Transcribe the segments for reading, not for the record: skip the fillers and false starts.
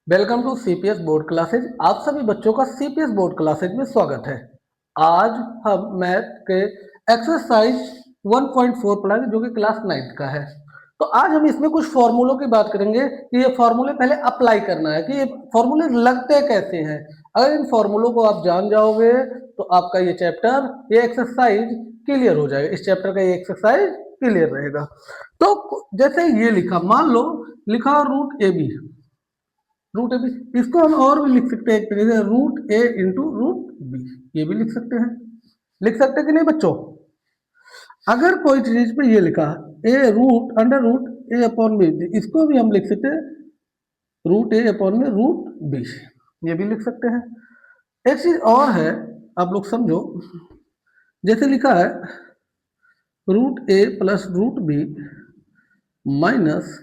Welcome to CPS board classes. आप सभी बच्चों का सीपीएस बोर्ड क्लासेज में स्वागत है। आज हम मैथ के एक्सरसाइज 1.4 पढ़ाएंगे जो कि क्लास 9 का है। तो आज हम इसमें कुछ फॉर्मूलों की बात करेंगे कि ये फॉर्मूले पहले अप्लाई करना है कि ये फॉर्मूले लगते कैसे हैं। अगर इन फॉर्मूलों को आप जान जाओगे तो आपका ये चैप्टर, ये एक्सरसाइज क्लियर हो जाएगा। इस चैप्टर का ये एक्सरसाइज क्लियर रहेगा। तो जैसे ये लिखा, मान लो लिखा root a b, root a b, इसको हम और भी लिख सकते हैं एक तरीके से, रूट ए इंटू रूट बी, ये भी लिख सकते हैं। लिख सकते हैं कि नहीं बच्चों? अगर कोई चीज पे ये लिखा ए रूट अंडर रूट ए अपॉन बी, इसको भी हम लिख सकते हैं रूट ए अपॉन में रूट बी, ये भी लिख सकते हैं। एक चीज और है, आप लोग समझो। जैसे लिखा है root A plus root B minus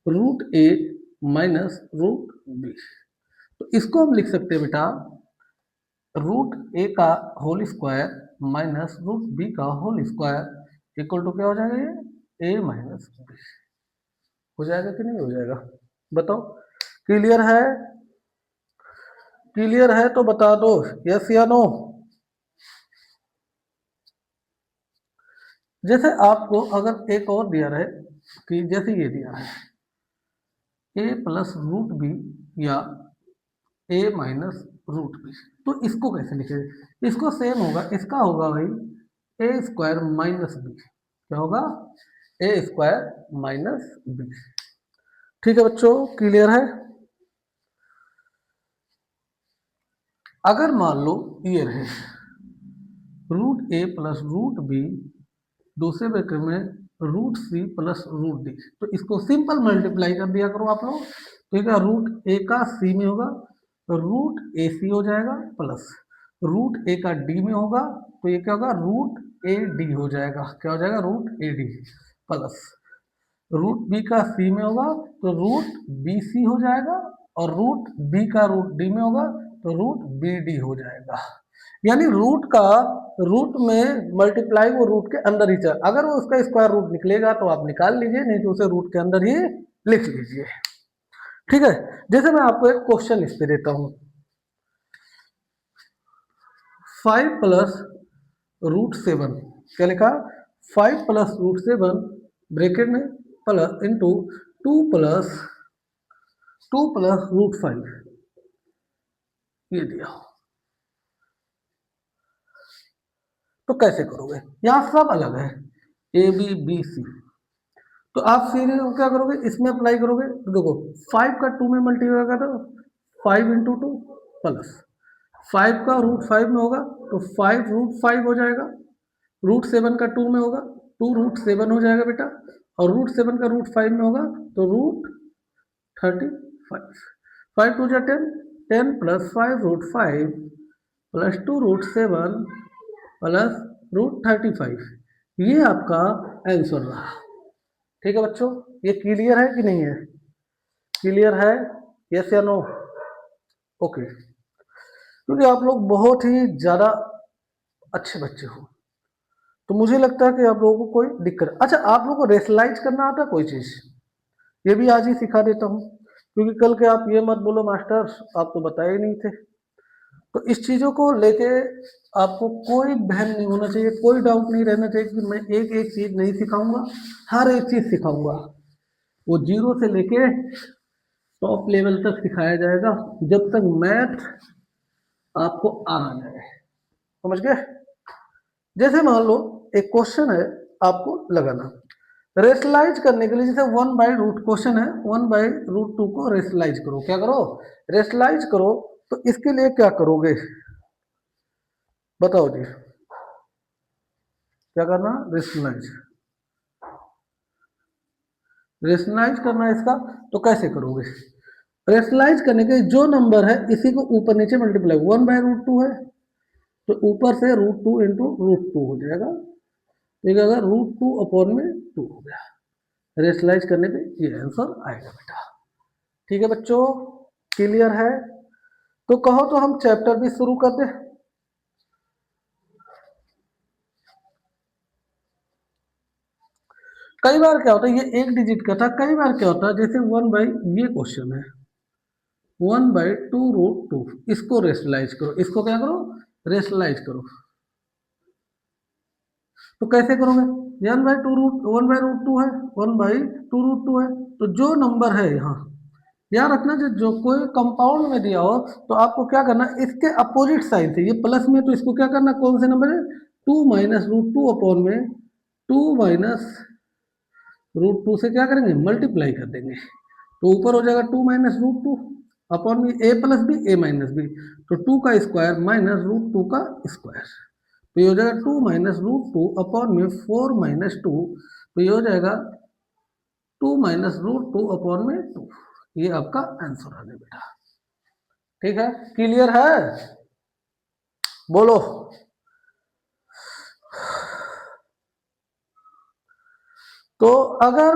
root A minus root B, तो इसको हम लिख सकते हैं बेटा रूट ए का whole square minus root B का होल स्क्वायर इक्वल टू क्या हो जाएगा, ये ए माइनस बी। हो जाएगा कि नहीं हो जाएगा? बताओ। क्लियर है? क्लियर है तो बता दो यस या नो। जैसे आपको अगर एक और दिया रहे कि जैसे ये दिया है ए प्लस रूट बी या ए माइनस रूट बी, तो इसको कैसे लिखेंगे? इसको सेम होगा, इसका होगा भाई ए स्क्वायर माइनस बी। क्या होगा? A square minus b. ठीक है बच्चों, क्लियर है? अगर मान लो ये रहे रूट ए प्लस रूट बी, दूसरे ब्रैकेट में root c plus root d, तो इसको सिंपल मल्टीप्लाई कर दिया करो आप लोग। तो क्या रूट ए का सी में होगा तो रूट ए सी हो जाएगा, प्लस रूट ए का डी में होगा तो ये क्या होगा, रूट ए डी हो जाएगा। क्या हो जाएगा? Root A D, plus root B का सी में होगा तो रूट बी सी हो जाएगा, और रूट बी का रूट डी में होगा तो रूट बी डी हो जाएगा। यानी रूट का रूट में मल्टीप्लाई वो रूट के अंदर ही चल, अगर वो उसका स्क्वायर रूट निकलेगा तो आप निकाल लीजिए, नहीं तो उसे रूट के अंदर ही लिख लीजिए। ठीक है? जैसे मैं आपको एक क्वेश्चन इस पे देता हूं, 5 + √7, क्या लिखा? 5 + √7 ब्रैकेट में प्लस इंटू 2 + √5, ये दिया। तो कैसे करोगे? यहाँ सब अलग है, ए बी बी सी, तो आप सीधे क्या करोगे, इसमें अप्लाई करोगे तो देखो 5 का 2 में मल्टीप्लाई करो, 5 × 2 प्लस 5 का √5 में होगा तो 5 √5 हो जाएगा, √7 का 2 में होगा 2 √7 हो जाएगा बेटा, और √7 का √5 में होगा तो √35। 5 × 2 = 10, 10 + 5 √5 प्लस 2 √7 प्लस √35, ये आपका आंसर रहा। ठीक है बच्चों, ये क्लियर है कि नहीं है? क्लियर है? यस या नो? ओके। क्योंकि आप लोग बहुत ही ज़्यादा अच्छे बच्चे हो, तो मुझे लगता है कि आप लोगों को कोई दिक्कत। अच्छा, आप लोगों को रेशलाइज करना आता है कोई चीज़? ये भी आज ही सिखा देता हूँ, क्योंकि कल के आप ये मत बोलो मास्टर आप तो बताए ही नहीं थे। तो इस चीज़ों को लेके आपको कोई बहम नहीं होना चाहिए, कोई डाउट नहीं रहना चाहिए कि मैं एक एक चीज़ नहीं सिखाऊंगा, हर एक चीज़ सिखाऊंगा। वो जीरो से लेके टॉप लेवल तक सिखाया जाएगा, जब तक मैथ आपको आ ना जाए। समझ गए? जैसे मान लो एक क्वेश्चन है, आपको लगाना रेशलाइज करने के लिए, जैसे 1/√, क्वेश्चन है 1/√2 को रेशलाइज करो। क्या करो? रेशलाइज करो। तो इसके लिए क्या करोगे बताओ जी? क्या करना? रेशलाइज, रेशलाइज करना है इसका। तो कैसे करोगे? रेशलाइज करने के जो नंबर है इसी को ऊपर नीचे मल्टीप्लाई, 1/√2 है तो ऊपर से √2 इंटू √2 हो जाएगा, एक अगर √2 अपॉन में 2 हो गया। रेशलाइज करने पे ये आंसर आएगा बेटा। ठीक है बच्चों, क्लियर है? तो कहो तो हम चैप्टर भी शुरू कर दे। कई बार क्या होता है, ये एक डिजिट का था, कई बार क्या होता है जैसे 1 बाई, ये क्वेश्चन है 1/2√2, इसको रेशनलाइज करो, इसको क्या करो, रेशनलाइज करो। तो कैसे करोगे, 1/2√2 है, 1/2√2 है, तो जो नंबर है यहाँ, याद रखना जो कोई कंपाउंड में दिया हो तो आपको क्या करना, इसके अपोजिट साइन से, ये प्लस में तो इसको क्या करना, कौन से नंबर है, 2 - √2 अपॉन में 2 - √2 से क्या करेंगे, मल्टीप्लाई कर देंगे, तो ऊपर हो जाएगा 2 - √2 अपॉन में a plus b a minus b, तो 2 का स्क्वायर माइनस √2 का स्क्वायर, तो ये हो जाएगा 2 - √2 अपॉन में 4 - 2, तो ये हो जाएगा 2 - √2 अपॉन में 2, ये आपका आंसर आ गया बेटा। ठीक है, क्लियर है, बोलो। तो अगर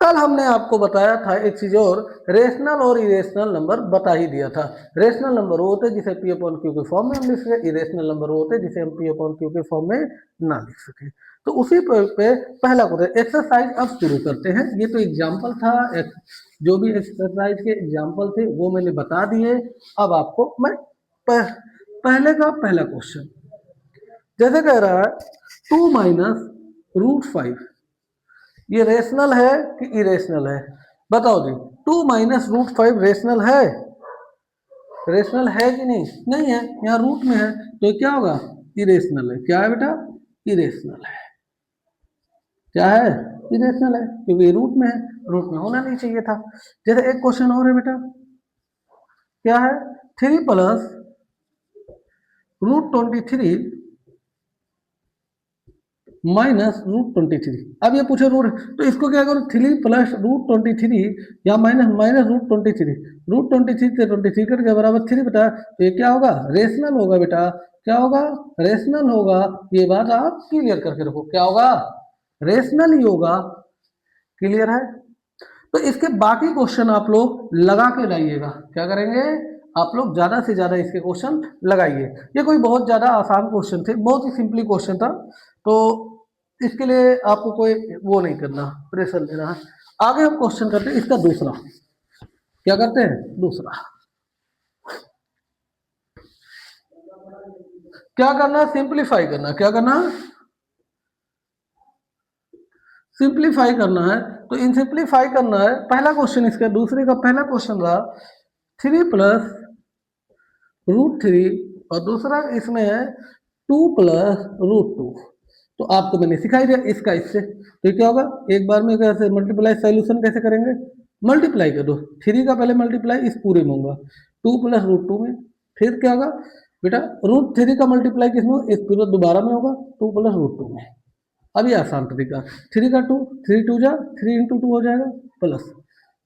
कल हमने आपको बताया था एक चीज और, रेशनल और इरेशनल नंबर बता ही दिया था। रेशनल नंबर वो होते जिसे पी अपॉन क्यू के फॉर्म में हम लिख सके, इरेशनल नंबर वो होते जिसे हम पी अपॉन क्यू के फॉर्म में ना लिख सके। तो उसी पे पहला क्वेश्चन एक्सरसाइज अब शुरू करते हैं। ये तो एग्जाम्पल था, जो भी एक्सरसाइज के एग्जाम्पल थे वो मैंने बता दिए। अब आपको मैं पहले का पहला क्वेश्चन जैसे कह रहा है 2 - √5, ये रेशनल है कि इरेशनल है, बताओ जी। 2 - √5 रेशनल है, रेशनल है कि नहीं, नहीं है, यहाँ रूट में है, तो क्या होगा, इरेशनल है। क्या है बेटा, इरेशनल है। क्या है, इरेशनल है, क्योंकि रूट में है, रूट में होना नहीं चाहिए था। जैसे एक क्वेश्चन और है बेटा, क्या है, 3 + √23 -√23। अब ये पूछे रूट, तो इसको क्या करो, 3 + √23 या -√23, √23 से 23 कट गया बराबर 3 बेटा, तो ये क्या होगा, रेशनल होगा बेटा। क्या होगा, रेशनल होगा। ये बात आप क्लियर करके रखो, क्या होगा, रेशनल ही होगा। क्लियर है। तो इसके बाकी क्वेश्चन आप लोग लगा के लाइएगा। क्या करेंगे, आप लोग ज्यादा से ज्यादा इसके क्वेश्चन लगाइए। ये कोई बहुत ज्यादा आसान क्वेश्चन थे, बहुत ही सिंपली क्वेश्चन था, तो इसके लिए आपको कोई वो नहीं करना, प्रेशर लेना है। आगे हम क्वेश्चन करते हैं इसका दूसरा। क्या करते हैं, दूसरा क्या करना, सिंप्लीफाई करना। क्या करना, सिंप्लीफाई करना है। तो इन सिंप्लीफाई करना है, पहला क्वेश्चन इसका, दूसरे का पहला क्वेश्चन रहा 3 + √3 और दूसरा इसमें है 2 + √2। तो आपको मैंने सिखाई दिया इसका इससे, तो क्या होगा, एक बार में कैसे मल्टीप्लाई, सोल्यूशन कैसे करेंगे, मल्टीप्लाई कर दो, 3 का पहले मल्टीप्लाई इस पूरे में होगा, 2 + √2 में, फिर क्या होगा बेटा, √3 का मल्टीप्लाई किसमें, इस पूरे दोबारा में होगा, 2 + √2 में। अब ये आसान तरीका, 3 का 2, 3 2 जा 3 × 2 हो जाएगा, प्लस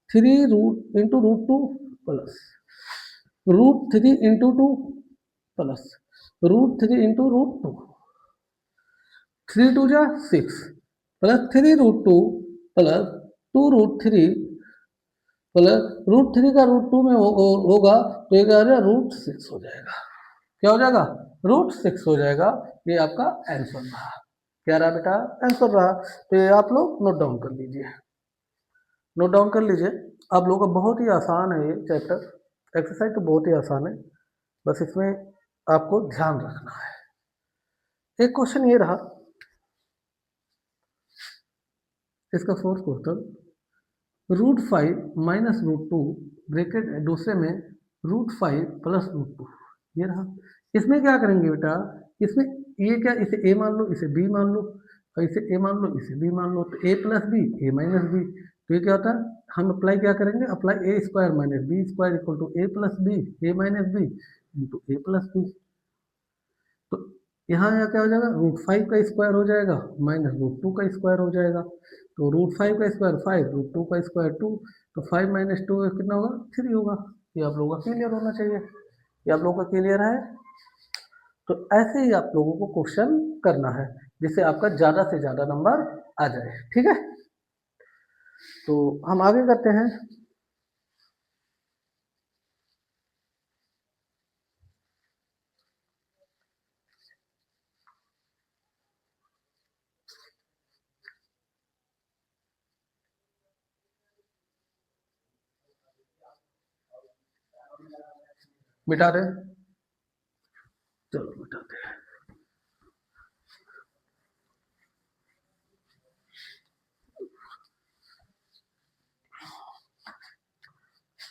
3 √ √2 प्लस √3 × 2 प्लस √3 × √2, 3 2 जा 6 प्लस 3 √2 प्लस 2 √3 प्लस √3 का √2 में होगा, तो ये क्या हो जाएगा, √6 हो जाएगा। क्या हो जाएगा, √6 हो जाएगा। ये आपका आंसर रहा। क्या रहा बेटा, आंसर रहा। तो ये आप लोग नोट डाउन कर लीजिए, नोट डाउन कर लीजिए। आप लोगों का बहुत ही आसान है ये चैप्टर, एक्सरसाइज तो बहुत ही आसान है, बस इसमें आपको ध्यान रखना है। एक क्वेश्चन ये रहा, इसका फोर्थ क्वेश्चन, √5 - √2 ब्रैकेट दूसरे में √5 + √2, ये रहा। इसमें क्या करेंगे बेटा, इसमें ये क्या, इसे a मान लो, इसे b मान लो, और इसे a मान लो, इसे b मान लो, तो a + b a - b, तो ये क्या होता है, हम अप्लाई क्या करेंगे, apply a² - b² = a + b a - b into a + b। तो यहाँ क्या हो जाएगा, √5 का स्क्वायर हो जाएगा माइनस √2 का स्क्वायर हो जाएगा, तो √5 का स्क्वायर 5, √2 का स्क्वायर 2, तो 5 - 2 कितना होगा, 3 होगा। ये आप लोगों का क्लियर होना चाहिए, ये आप लोगों का क्लियर है। तो ऐसे ही आप लोगों को क्वेश्चन करना है, जिससे आपका ज़्यादा से ज़्यादा नंबर आ जाए। ठीक है, तो हम आगे करते हैं। मिटा दें, चलो मिटाते हैं।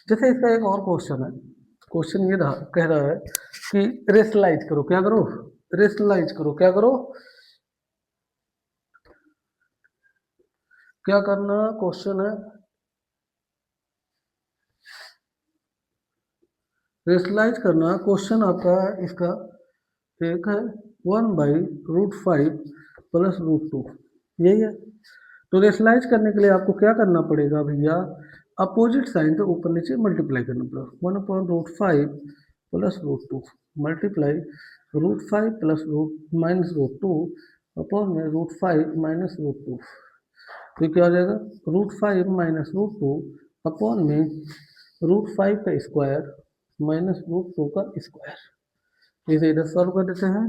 जैसे इसका एक और क्वेश्चन है, क्वेश्चन ये रहा, कह रहा है कि रेशनलाइज करो, क्या करो, रेशनलाइज करो, क्या करो, क्या करना, क्वेश्चन है रेशनलाइज करना। क्वेश्चन आपका इसका एक है 1/√5 प्लस √2, यही है। तो रेशनलाइज करने के लिए आपको क्या करना पड़ेगा भैया, अपोजिट साइन तो ऊपर नीचे मल्टीप्लाई करना पड़ेगा। 1/√5 प्लस √2 मल्टीप्लाई √5 प्लस -√2 अपॉन में √5 माइनस √2, तो क्या हो जाएगा, √5 माइनस √2 अपॉन में √5 का स्क्वायर माइनस √2 का स्क्वायर। इसे इधर सॉल्व कर देते हैं।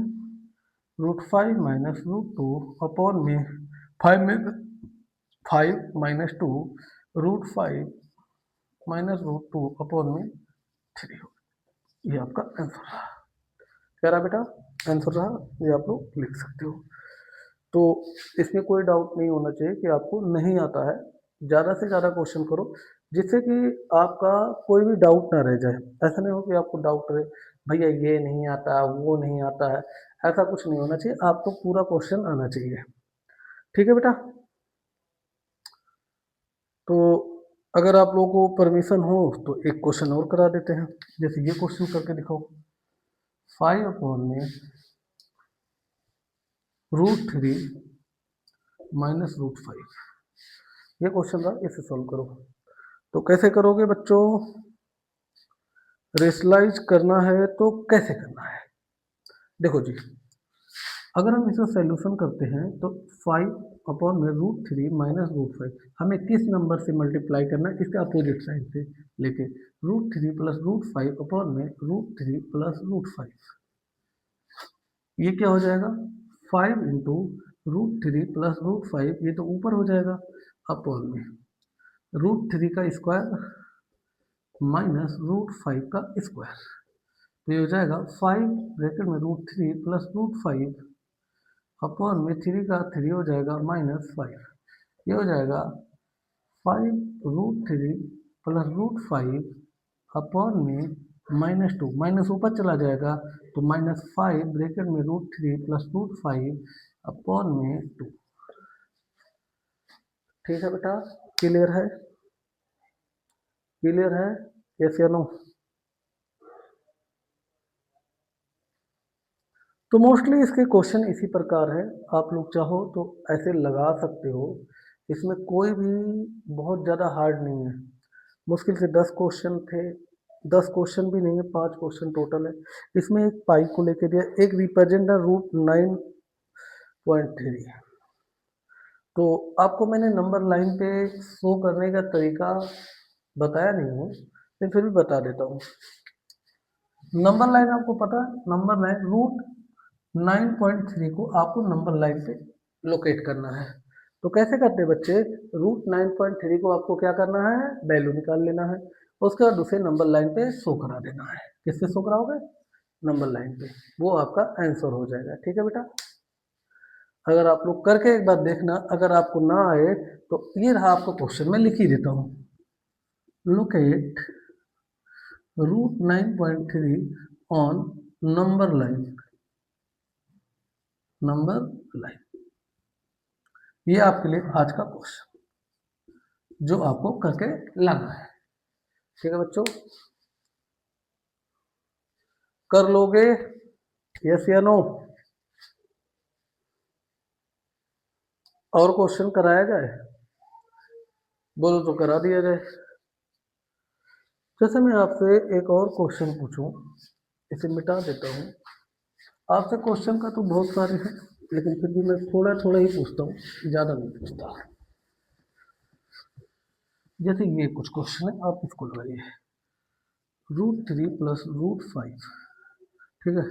√5 माइनस √2 अपॉन में 5 माइनस 2 √5 माइनस √2 अपॉन में 3 हो। ये आपका आंसर रहा। क्या रहा बेटा, आंसर रहा, ये आप लोग लिख सकते हो। तो इसमें कोई डाउट नहीं होना चाहिए कि आपको नहीं आता है। ज़्यादा से ज़्यादा क्वेश्चन करो जिससे कि आपका कोई भी डाउट ना रह जाए। ऐसा नहीं हो कि आपको डाउट रहे भैया ये नहीं आता, वो नहीं आता है, ऐसा कुछ नहीं होना चाहिए। आपको पूरा क्वेश्चन आना चाहिए, ठीक है बेटा। तो अगर आप लोगों को परमिशन हो तो एक क्वेश्चन और करा देते हैं। जैसे ये क्वेश्चन करके दिखाओ, 5 अपॉन में √3 माइनस √5, ये क्वेश्चन था, इसे सॉल्व करो। तो कैसे करोगे बच्चों, रेशनलाइज करना है तो कैसे करना है, देखो जी, अगर हम इसका सॉल्यूशन करते हैं तो 5 अपॉन में √3 माइनस √5, हमें किस नंबर से मल्टीप्लाई करना है, इसके अपोजिट साइड से लेके √3 प्लस √5 अपॉन में √3 प्लस √5, ये क्या हो जाएगा, 5 इंटू √3 प्लस √5, ये तो ऊपर हो जाएगा अपॉन में √3 का स्क्वायर माइनस √5 का स्क्वायर, तो ये हो जाएगा 5 ब्रैकेट में √3 प्लस √5 अपॉन में 3 का 3 हो जाएगा -5, ये हो जाएगा 5 √3 प्लस √5 अपॉन में -2, माइनस ऊपर चला जाएगा तो -5 ब्रैकेट में √3 प्लस √5 अपॉन में 2। ठीक है बेटा, क्लियर है, क्लियर है, यस या नो। तो मोस्टली इसके क्वेश्चन इसी प्रकार है, आप लोग चाहो तो ऐसे लगा सकते हो, इसमें कोई भी बहुत ज़्यादा हार्ड नहीं है। मुश्किल से 10 क्वेश्चन थे, 10 क्वेश्चन भी नहीं है, 5 क्वेश्चन टोटल है। इसमें एक पाई को लेके दिया, एक रिप्रेजेंट √9.3। तो आपको मैंने नंबर लाइन पे शो करने का तरीका बताया नहीं हूँ, लेकिन फिर भी बता देता हूँ। नंबर लाइन आपको पता है, नंबर लाइन √9.3 को आपको नंबर लाइन पे लोकेट करना है। तो कैसे करते हैं बच्चे, √9.3 को आपको क्या करना है, वैल्यू निकाल लेना है, उसके बाद उसे नंबर लाइन पे शो करा देना है। किससे शो कराओगे, नंबर लाइन पे, वो आपका आंसर हो जाएगा। ठीक है बेटा, अगर आप लोग करके एक बार देखना, अगर आपको ना आए तो ये रहा आपको क्वेश्चन, मैं लिख ही देता हूँ, locate √9.3 on number line, number line, ये आपके लिए आज का क्वेश्चन जो आपको करके लाना है। ठीक है बच्चों, कर लोगे, यस या नो। और क्वेश्चन कराया जाए, बोलो तो करा दिया जाए। जैसे मैं आपसे एक और क्वेश्चन पूछूं, इसे मिटा देता हूँ। आपसे क्वेश्चन का तो बहुत सारे हैं, लेकिन फिर भी मैं थोड़ा थोड़ा ही पूछता हूँ, ज़्यादा नहीं पूछता। जैसे ये कुछ क्वेश्चन है, आप इसको लगाइए, √3 प्लस √5, ठीक है,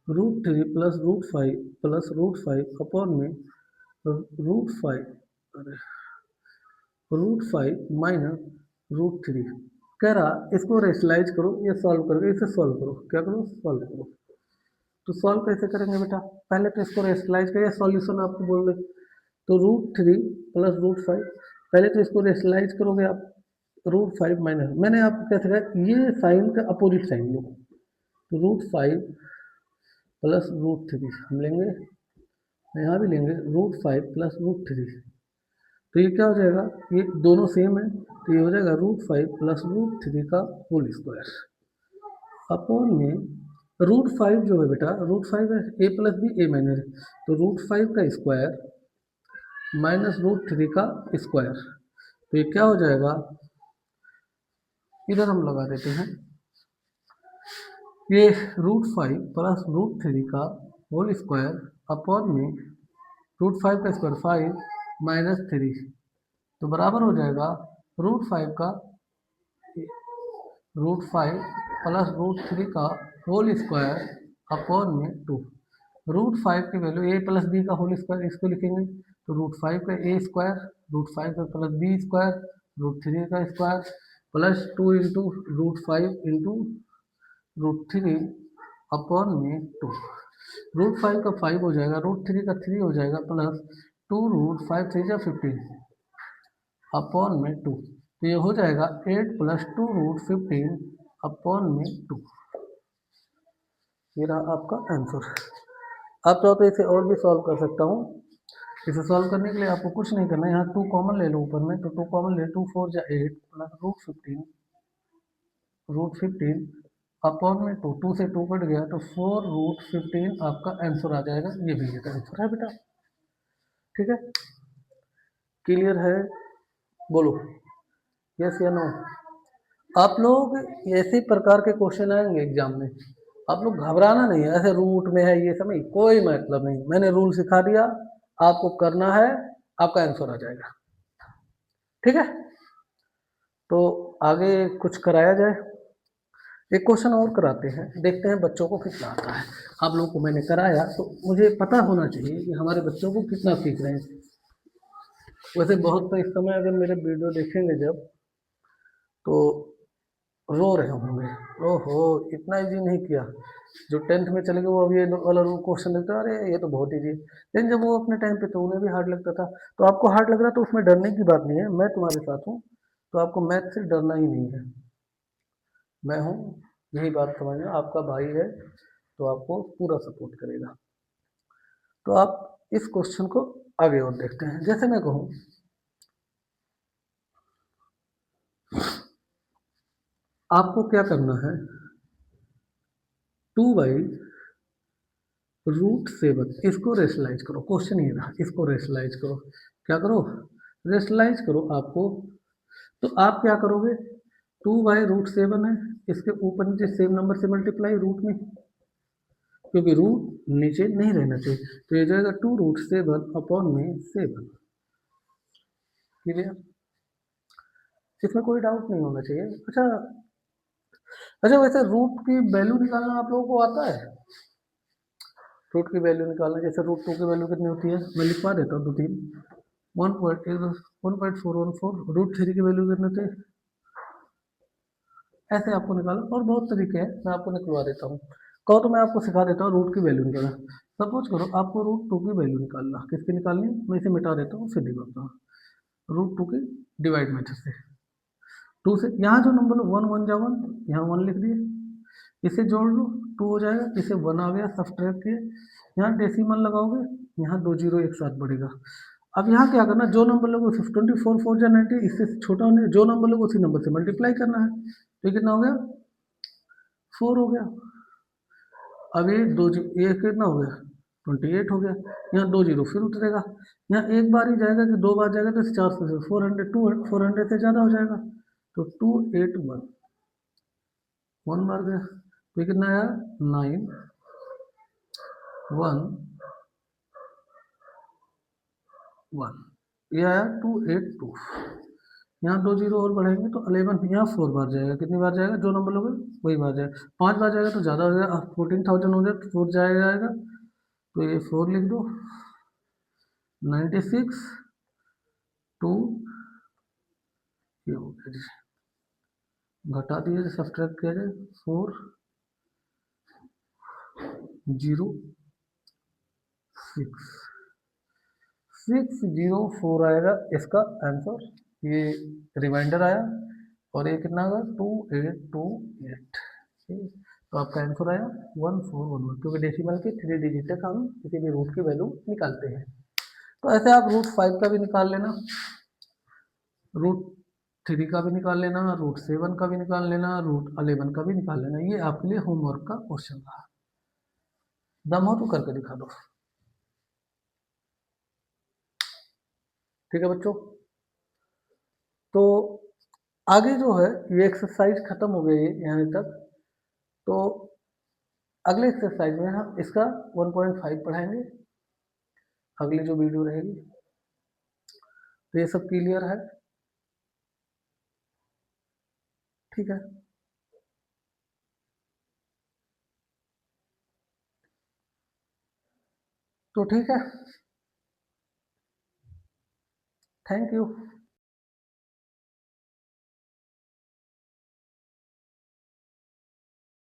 √3 प्लस √5 प्लस √5 अपॉन में √5, अरे √5 माइनस √3 कह रहा इसको रेशनलाइज करो, ये सॉल्व करो, इसे सॉल्व करो, क्या करो सॉल्व करो। तो सॉल्व कैसे करेंगे बेटा, पहले तो इसको रेशनलाइज करिए, सॉल्यूशन आपको बोल रहे तो √3 प्लस √5, पहले तो इसको रेशनलाइज करोगे आप, √5 माइनस, मैंने आपको क्या सिखाया, ये साइन का अपोजिट साइन लो, तो √5 प्लस √3 हम लेंगे, यहाँ भी लेंगे √5 प्लस √3, तो ये क्या हो जाएगा, ये दोनों सेम है, तो ये हो जाएगा √5 प्लस √3 का होल स्क्वायर अपॉन में √5 जो है बेटा, √5 है a plus b a minus, तो √5 का स्क्वायर माइनस √3 का स्क्वायर, तो ये क्या हो जाएगा, इधर हम लगा देते हैं, ये √5 प्लस √3 का होल स्क्वायर अपॉन में √5 का स्क्वायर 5 माइनस 3, तो बराबर हो जाएगा √5 का √5 प्लस √3 का होल स्क्वायर अपॉन में 2, √5 की वैल्यू a प्लस बी का होल स्क्वायर, इसको लिखेंगे तो √5 का a स्क्वायर, √5 का प्लस बी स्क्वायर, √3 का square plus 2 into √5 into √3 upon में 2, √5 का 5 हो जाएगा, √3 का 3 हो जाएगा, प्लस 2 √5 3 जा 15 अपॉन में 2, तो ये हो जाएगा 8 प्लस 2 √15 अपॉन में 2, ये रहा आपका आंसर। आप चाहो तो इसे और भी सॉल्व कर सकता हूँ, इसे सॉल्व करने के लिए आपको कुछ नहीं करना है, यहाँ 2 कॉमन ले लो ऊपर में, तो 2 कॉमन ले, 2 4 जा 8 प्लस √15 अपॉन में 2, 2 से 2 कट गया तो 4 √15 आपका आंसर आ जाएगा, ये भी इसका आंसर है बेटा, ठीक है, क्लियर है, बोलो यस या नो। आप लोग ऐसे प्रकार के क्वेश्चन आएंगे एग्जाम में, आप लोग घबराना नहीं है, ऐसे रूट में है ये समय कोई मतलब नहीं, मैंने रूल सिखा दिया, आपको करना है, आपका आंसर आ जाएगा, ठीक है। तो आगे कुछ कराया जाए, एक क्वेश्चन और कराते हैं, देखते हैं बच्चों को कितना आता है। आप लोगों को मैंने कराया तो मुझे पता होना चाहिए कि हमारे बच्चों को कितना सीख रहे हैं। वैसे बहुत तो इस समय अगर मेरे वीडियो देखेंगे जब, तो रो रहे होंगे, ओहो इतना इजी नहीं किया, जो 10th में चले गए वो अभी ये वाला क्वेश्चन लगता है, अरे ये तो बहुत इजी है, लेकिन जब वो अपने टाइम पे तो उन्हें भी हार्ड लगता था, तो आपको हार्ड लग रहा है तो उसमें डरने की बात नहीं है, मैं तुम्हारे साथ हूँ, तो आपको मैथ से डरना ही नहीं है, मैं हूँ, यही बात समझना, आपका भाई है तो आपको पूरा सपोर्ट करेगा। तो आप इस क्वेश्चन को आगे और देखते हैं, जैसे मैं कहूँ आपको क्या करना है, 2/√7 इसको रेशनलाइज करो, क्वेश्चन ये रहा, इसको रेशनलाइज करो, क्या करो रेशनलाइज करो आपको, तो आप क्या करोगे, 2/√7 है, इसके ऊपर नीचे सेम नंबर से मल्टीप्लाई रूट में, क्योंकि रूट नीचे नहीं रहना चाहिए, तो ये जाएगा 2√7 अपॉन में 7, क्लियर, इसमें कोई डाउट नहीं होना चाहिए। अच्छा वैसे रूट की वैल्यू निकालना आप लोगों को आता है, रूट की वैल्यू निकालना, जैसे √2 की वैल्यू कितनी होती है, मैं लिखवा देता हूँ 2 3, 1.414, √3 की वैल्यू कितनी होती है, ऐसे आपको निकालना, और बहुत तरीके हैं, मैं आपको निकलवा देता हूँ, कहो तो मैं आपको सिखा देता हूँ रूट की वैल्यू निकालना। सपोज करो आपको √2 की वैल्यू निकालना, किसकी निकालनी, मैं इसे मिटा देता हूँ, फिर दिखाता हूँ, √2 की डिवाइड मेथड से, 2 से यहाँ जो नंबर 1 1 जा 1, यहाँ 1 लिख दिए, इसे जोड़ लो 2 हो जाएगा, इसे 1 आ गया, सब्ट्रैक्ट किए, यहाँ डेसिमल लगाओगे, यहाँ 2 0 एक साथ बढ़ेगा। अब यहाँ क्या करना, जो नंबर लोगे उसे 24 4 जा 90, इससे छोटा होने जो नंबर लोगे उसी नंबर से मल्टीप्लाई करना है, तो कितना हो गया 4 हो गया। अब ये कितना हो गया 28 हो गया, यहाँ 2 0 फिर उतरेगा, यहाँ एक बार ही जाएगा कि 2 बार जाएगा, तो 4 से 400 400 से ज़्यादा हो जाएगा, तो 281 1 बार गया, तो कितना आया 9 1 1, ये आया 282, यहाँ 2 0 और बढ़ेंगे तो 11, यहाँ 4 बार जाएगा, कितनी बार जाएगा, जो नंबर लोगे वही बार जाएगा, 5 बार जाएगा तो ज़्यादा हो जाएगा, 14,000 हो जाए 4 जाएगा, तो ये 4 लिख दो, 96 2 कीजिए, घटा दिए, सब्ट्रैक्ट किया जाए 406 आएगा इसका आंसर। ये रिमाइंडर आया और ये कितना आएगा 2828। तो आपका आंसर आया 1411, क्योंकि डेसिमल के 3 डिजिट तक हम किसी भी रूट की वैल्यू निकालते हैं। तो ऐसे आप रूट 5 का भी निकाल लेना, रूट 3 का भी निकाल लेना, रूट 7 का भी निकाल लेना, रूट 11 का भी निकाल लेना। ये आपके लिए होमवर्क का क्वेश्चन था, दम हो तो करके दिखा दो। ठीक है बच्चों, तो आगे जो है ये एक्सरसाइज खत्म हो गई है यहाँ तक। तो अगले एक्सरसाइज में हम इसका 1.5 पढ़ाएंगे, अगली जो वीडियो रहेगी। तो ये सब क्लियर है? ठीक है, तो ठीक है, थैंक यू।